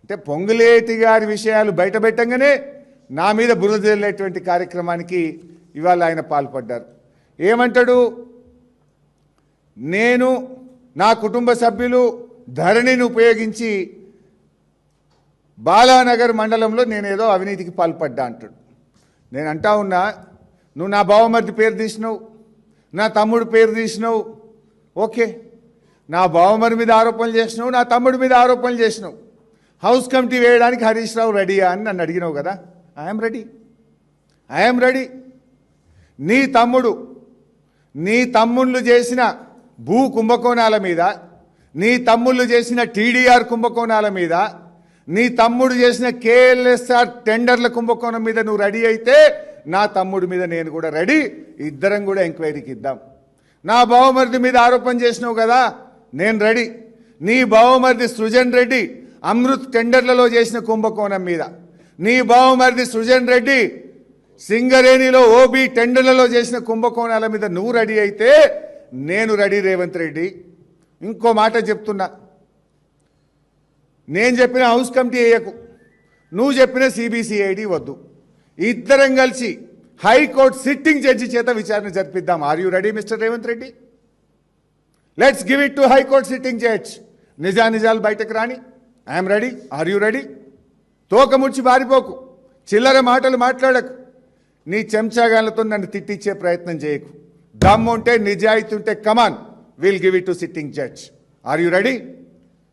అంటే పొంగులేటి గారి విషయాలు బయటపెట్టంగానే నా మీద బురద జల్లేటువంటి కార్యక్రమానికి ఇవాళ ఆయన పాల్పడ్డారు. ఏమంటాడు, నేను నా కుటుంబ సభ్యులు ధరణిని ఉపయోగించి బాలానగర్ మండలంలో నేనేదో అవినీతికి పాల్పడ్డా అంటాడు. నేను అంటా ఉన్నా, నువ్వు నా బావమరిది పేరు తీసినావు, నా తమ్ముడు పేరు తీసినావు, ఓకే, నా బావమరి మీద ఆరోపణలు చేసినావు, నా తమ్ముడి మీద ఆరోపణలు చేసినావు, హౌస్ కమిటీ వేయడానికి హరీష్ రావు రెడీయా అని నన్ను అడిగినావు కదా. I'm ready. నీ తమ్ముళ్ళు చేసిన భూ కుంభకోణాల మీద, నీ తమ్ముళ్ళు చేసిన టీడీఆర్ కుంభకోణాల మీద, నీ తమ్ముడు చేసిన కేఎల్ఎస్ఆర్ టెండర్ల కుంభకోణం మీద నువ్వు రెడీ అయితే నా తమ్ముడి మీద నేను కూడా రెడీ. ఇద్దరం కూడా ఎంక్వైరీకి ఇద్దాం. నా బావమరిది మీద ఆరోపణ చేసినావు కదా, నేను రెడీ. నీ బావమరిది సృజన్ రెడ్డి అమృత్ టెండర్లలో చేసిన కుంభకోణం మీద, నీ బావమరిది సృజన్ రెడ్డి సింగరేణిలో ఓబీ టెండర్లలో చేసిన కుంభకోణాల మీద నువ్వు రెడీ అయితే నేను రెడీ. రేవంత్ రెడ్డి, ఇంకో మాట చెప్తున్నా, నేను చెప్పిన హౌస్ కమిటీ వేయకు, నువ్వు చెప్పిన సిబిసిఐడి వద్దు. ఇద్దరం కలిసి హైకోర్టు సిట్టింగ్ జడ్జి చేత విచారణ జరిపిద్దాం. Are you ready mister Revanth Reddy? Let's give it to high court sitting judge. నిజాలు బయటకు రాని. I'm ready. Are you ready? తోక ముడిచి బారిపోకు, చిల్లర మాటలు మాట్లాడకు, నీ చెంచాగాలతో నన్ను తిట్టించే ప్రయత్నం చేయకు. దమ్ము ఉంటే, నిజాయితీ ఉంటే, come on, will give it to sitting judge. Are you ready?